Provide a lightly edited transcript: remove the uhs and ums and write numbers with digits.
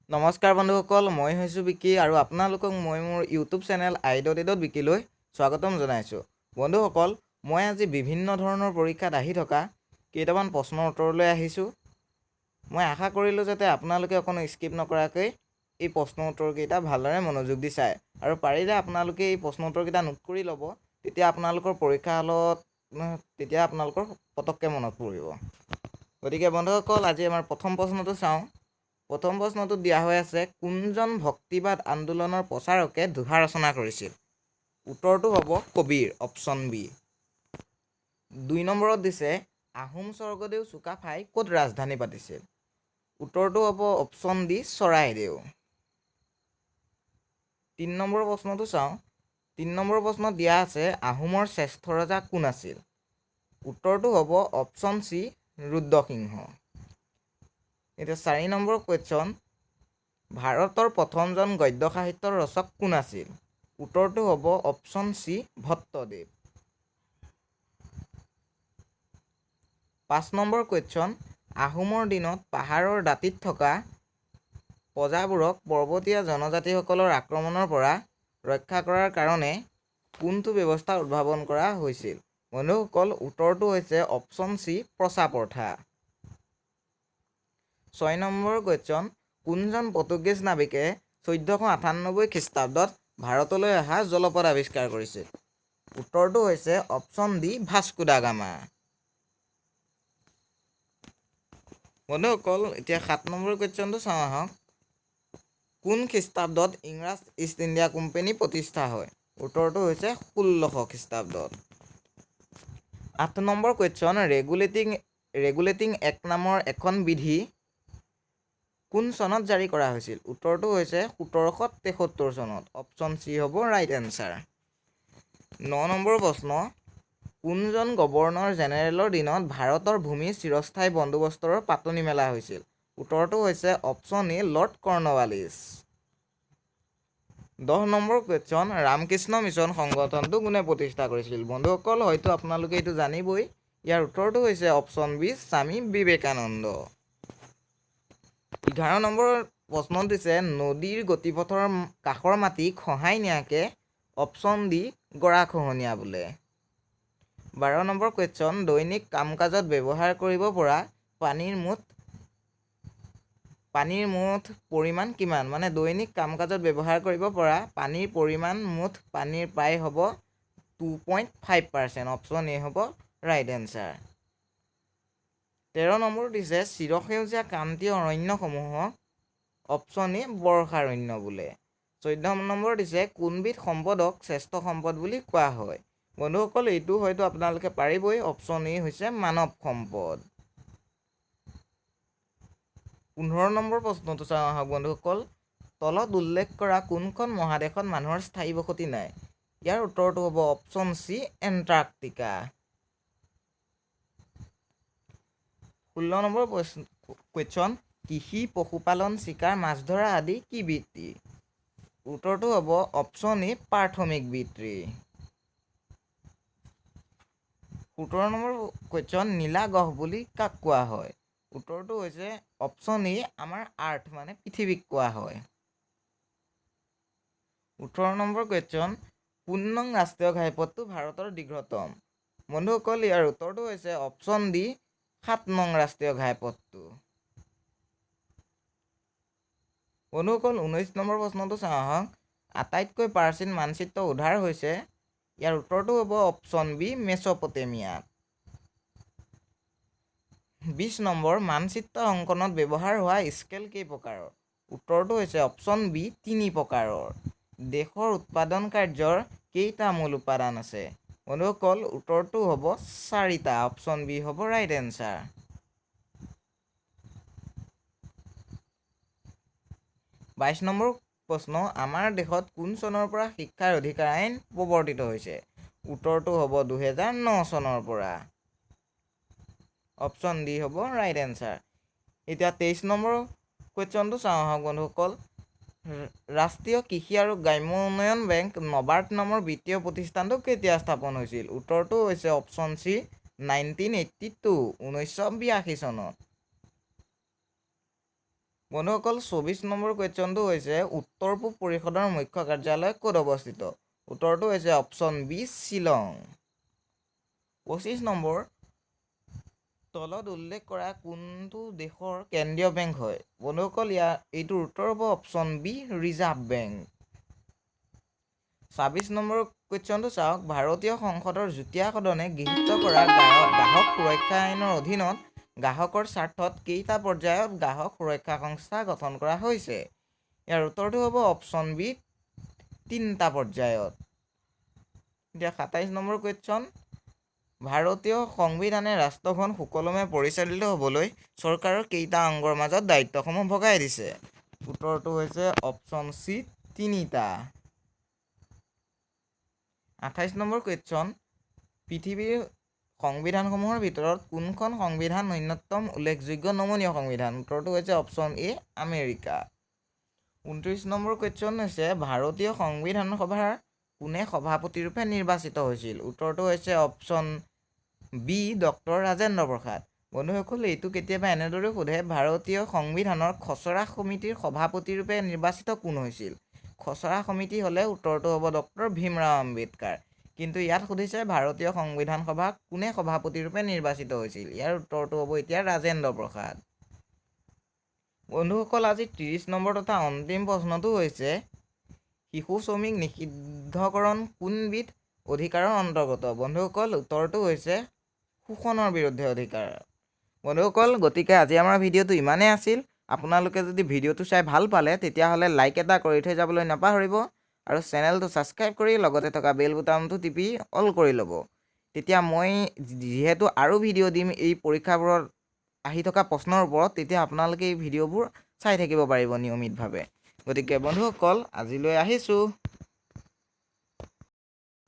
নমস্কাৰ বন্ধুসকল, মই হৈছোঁ বিকি আৰু আপোনালোকক মই মোৰ ইউটিউব চেনেল আইডত বিকিলৈ স্বাগতম জনাইছোঁ। বন্ধুসকল, মই আজি বিভিন্ন ধৰণৰ পৰীক্ষাত আহি থকা কেইটামান প্ৰশ্নৰ উত্তৰলৈ আহিছোঁ। মই আশা কৰিলোঁ যাতে আপোনালোকে অকণো স্কিপ নকৰাকৈ এই প্ৰশ্ন উত্তৰকেইটা ভালদৰে মনোযোগ দি চায় আৰু পাৰিলে আপোনালোকে এই প্ৰশ্ন উত্তৰকেইটা নোট কৰি ল'ব। তেতিয়া আপোনালোকৰ পৰীক্ষা হলত আপোনালোকৰ পটককৈ মনত পৰিব। গতিকে বন্ধুসকল, আজি আমাৰ প্ৰথম প্ৰশ্নটো চাওঁ। প্ৰথম প্ৰশ্নটোত দিয়া হৈ আছে, কোনজন ভক্তিবাদ আন্দোলনৰ প্ৰচাৰকে দোহা ৰচনা কৰিছিল? উত্তৰটো হ'ব কবিৰ, অপশ্যন বি। 2 নম্বৰত দিছে, আহোম স্বৰ্গদেউ চুকাফাই ক'ত ৰাজধানী পাতিছিল? উত্তৰটো হ'ব অপশ্যন ডি, চৰাইদেউ। 3 নম্বৰ প্ৰশ্নটো চাওঁ। 3 নম্বৰ প্ৰশ্নত দিয়া আছে, আহোমৰ শ্ৰেষ্ঠ ৰজা কোন আছিল? উত্তৰটো হ'ব অপশ্যন চি, ৰুদ্ৰসিংহ। এতিয়া 4 নম্বৰ কুৱেশ্যন, ভাৰতৰ প্ৰথমজন গদ্য সাহিত্যৰ ৰচক কোন আছিল? উত্তৰটো হ'ব option C, Bhattadev. 5 number question, আহোমৰ দিনত পাহাৰৰ দাঁতিত থকা প্ৰজাবোৰক পৰ্বতীয়া জনজাতিসকলৰ আক্ৰমণৰ পৰা ৰক্ষা কৰাৰ কাৰণে কোনটো ব্যৱস্থা উদ্ভাৱন কৰা হৈছিল? বন্ধুসকল, উত্তৰটো হৈছে অপশ্যন চি, প্ৰচা প্ৰথা। 6 নম্বৰ কুৱেশ্যন, কোনজন পৰ্তুগীজ নাবিকে 1498 খ্ৰীষ্টাব্দত ভাৰতলৈ অহা জলপথ আৱিষ্কাৰ কৰিছিল? উত্তৰটো হৈছে option D, Vasco da Gama. বন্ধুসকল, এতিয়া 7 নম্বৰ কুৱেশ্যনটো চাওঁ আহক। কোন খ্ৰীষ্টাব্দত ইংৰাজ ইষ্ট ইণ্ডিয়া কোম্পানী প্ৰতিষ্ঠা হয়? উত্তৰটো হৈছে 1600 খ্ৰীষ্টাব্দত। 8 নম্বৰ কুৱেশ্যন, ৰেগুলেটিং এক্ট নামৰ এখন বিধি কোন চনত জাৰি কৰা হৈছিল? উত্তৰটো হৈছে 1773 চনত। অপশ্যন চি হ'ব ৰাইট এনচাৰ। 9 নম্বৰ প্ৰশ্ন, কোনজন গভৰ্ণৰ জেনেৰেলৰ দিনত ভাৰতৰ ভূমি চিৰস্থায়ী বন্দোবস্তৰ পাতনি মেলা হৈছিল? উত্তৰটো হৈছে অপশ্যন এ, লৰ্ড কৰ্ণৱালিছ। 10 নম্বৰ কুৱেশ্যন, ৰামকৃষ্ণ মিছন সংগঠনটো কোনে প্ৰতিষ্ঠা কৰিছিল? বন্ধুসকল, হয়তো আপোনালোকে এইটো জানিবই। ইয়াৰ উত্তৰটো হৈছে option B, Swami Vivekananda. 11 number প্ৰশ্ন দিছে, নদীৰ গতিপথৰ কাষৰ মাটি খহাই নিয়াকে অপশ্যন ডি, গৰাখহনীয়া বোলে। 12 নম্বৰ কুৱেশ্যন, দৈনিক কাম কাজত ব্যৱহাৰ কৰিব পৰা পানীৰ মুঠ পৰিমাণ কিমান? মানে দৈনিক কাম কাজত ব্যৱহাৰ কৰিব পৰা পানীৰ পৰিমাণ মুঠ পানীৰ প্ৰায় হ'ব 2.5%। অপশ্যন এ হ'ব ৰাইট এনচাৰ। 13 নম্বৰ দিছে, চিৰসেউজীয়া ক্ৰান্তীয় অৰণ্যসমূহক অপশ্যন এ, বৰ্ষাৰণ্য বোলে। 14 নম্বৰ দিছে, কোনবিধ সম্পদক শ্ৰেষ্ঠ সম্পদ বুলি কোৱা হয়? বন্ধুসকল, এইটো হয়তো আপোনালোকে পাৰিবই। অপশ্যন এ হৈছে মানৱ সম্পদ। 15 নম্বৰ প্ৰশ্নটো চাওঁ আহক বন্ধুসকল। তলত উল্লেখ কৰা কোনখন মহাদেশত মানুহৰ স্থায়ী বসতি নাই? ইয়াৰ উত্তৰটো হ'ব option C, Antarctica. 16 number question, কৃষি, পশুপালন, চিকাৰ, মাছ ধৰা আদি কি বৃত্তি? উত্তৰটো হ'ব অপশ্যন এ, প্ৰাথমিক বৃত্তি। 17 নম্বৰ কুৱেশ্যন, নীলা গ্ৰহ বুলি কাক কোৱা হয়? উত্তৰটো হৈছে অপশ্যন এ, আমাৰ আৰ্থ মানে পৃথিৱীক কোৱা হয়। 18 নম্বৰ কুৱেশ্যন, কোন নং ৰাষ্ট্ৰীয় ঘাইপথটো ভাৰতৰ দীৰ্ঘতম? বন্ধুসকল, ইয়াৰ উত্তৰটো হৈছে অপশ্যন ডি, 7 নং ৰাষ্ট্ৰীয় ঘাইপথটো। বন্ধুসকল, 19 নম্বৰ প্ৰশ্নটো চাওঁ আহক। আটাইতকৈ প্ৰাচীন মানচিত্ৰ উদ্ধাৰ হৈছে? ইয়াৰ উত্তৰটো হ'ব অপশ্যন বি, মেছ'পটেমিয়াত। 20 নম্বৰ, মানচিত্ৰ অংকনত ব্যৱহাৰ হোৱা স্কেল কেই প্ৰকাৰৰ? উত্তৰটো হৈছে অপশ্যন বি, 3 প্ৰকাৰৰ। দেশৰ উৎপাদন কাৰ্যৰ কেইটা মূল উপাদান আছে? বন্ধুসকল, উত্তৰটো হ'ব 4টা। অপশ্যন বি হ'ব ৰাইট এনচাৰ। 22 নম্বৰ প্ৰশ্ন, আমাৰ দেশত কোন চনৰ পৰা শিক্ষাৰ অধিকাৰ আইন প্ৰৱৰ্তিত হৈছে? উত্তৰটো হ'ব 2009 চনৰ পৰা। অপশ্যন ডি হ'ব ৰাইট এনচাৰ। এতিয়া 23 নম্বৰ কুৱেশ্যনটো চাওঁ আহক বন্ধুসকল। ৰাষ্ট্ৰীয় কৃষি আৰু গ্ৰাম্য উন্নয়ন বেংক নবাৰ্ড নামৰ বিত্তীয় প্ৰতিষ্ঠানটো কেতিয়া স্থাপন হৈছিল? উত্তৰটো হৈছে অপশ্যন চি, 1982 চনত। বন্ধুসকল 24 নম্বৰ কুৱেশ্যনটো হৈছে উত্তৰ পূব পৰিষদৰ মুখ্য কাৰ্যালয় ক'ত অৱস্থিত? উত্তৰটো হৈছে অপশ্যন বি শ্বিলং। 25 নম্বৰ তলত উল্লেখ কৰা কোনটো দেশৰ কেন্দ্ৰীয় বেংক হয়? বন্ধুসকল এইটোৰ উত্তৰ হ'ব অপশ্যন বি ৰিজাৰ্ভ বেংক। 26 নম্বৰ কুৱেশ্যনটো চাওক, ভাৰতীয় সংসদৰ যুটীয়া সদনে গৃহীত কৰা গ্ৰাহক সুৰক্ষা আইনৰ অধীনত গ্ৰাহকৰ স্বাৰ্থত কেইটা পৰ্যায়ত গ্ৰাহক সুৰক্ষা সংস্থা গঠন কৰা হৈছে? ইয়াৰ উত্তৰটো হ'ব অপশ্যন বি 3টা পৰ্যায়ত। এতিয়া 27 নম্বৰ কুৱেশ্যন, ভাৰতীয় সংবিধানে ৰাষ্ট্ৰখন সুকলমে পৰিচালিত হ'বলৈ চৰকাৰৰ কেইটা অংগৰ মাজত দায়িত্বসমূহ ভগাই দিছে? উত্তৰটো হৈছে অপশ্যন চি 3টা। 28 নম্বৰ কুৱেশ্যন, পৃথিৱীৰ সংবিধানসমূহৰ ভিতৰত কোনখন সংবিধান ন্যূনতম উল্লেখযোগ্য নমনীয় সংবিধান? উত্তৰটো হৈছে অপশ্যন এ আমেৰিকা। 29 নম্বৰ কুৱেশ্যন হৈছে ভাৰতীয় সংবিধান সভাৰ কোনে সভাপতিৰূপে নিৰ্বাচিত হৈছিল? উত্তৰটো হৈছে option B doctor Rajendra Prasad. বন্ধুসকল এইটো কেতিয়াবা এনেদৰে সোধে, ভাৰতীয় সংবিধানৰ খচৰা সমিতিৰ সভাপতিৰূপে নিৰ্বাচিত কোন হৈছিল? খচৰা সমিতি হ'লে উত্তৰটো হ'ব ডক্টৰ ভীমৰাও আম্বেদকাৰ। কিন্তু ইয়াত সুধিছে ভাৰতীয় সংবিধান সভাক কোনে সভাপতিৰূপে নিৰ্বাচিত হৈছিল? ইয়াৰ উত্তৰটো হ'ব এতিয়া ৰাজেন্দ্ৰ প্ৰসাদ। বন্ধুসকল আজি 30 নম্বৰ তথা অন্তিম প্ৰশ্নটো হৈছে শিশু শ্ৰমিক নিষিদ্ধকৰণ কোনবিধ অধিকাৰৰ অন্তৰ্গত? বন্ধুসকল উত্তৰটো হৈছে শোষণৰ বিৰুদ্ধে অধিকাৰ। বন্ধুসকল গতিকে আজি আমাৰ ভিডিঅ'টো ইমানেই আছিল। আপোনালোকে যদি ভিডিঅ'টো চাই ভাল পালে তেতিয়াহ'লে লাইক এটা কৰি থৈ যাবলৈ নাপাহৰিব আৰু চেনেলটো ছাবস্ক্ৰাইব কৰি লগতে থকা বেল বুটামটো টিপি অল কৰি ল'ব। তেতিয়া মই যিহেতু আৰু ভিডিঅ' দিম এই পৰীক্ষাবোৰত আহি থকা প্ৰশ্নৰ ওপৰত, তেতিয়া আপোনালোকে এই ভিডিঅ'বোৰ চাই থাকিব পাৰিব নিয়মিতভাৱে। গতিকে বন্ধুসকল আজিলৈ আহিছোঁ।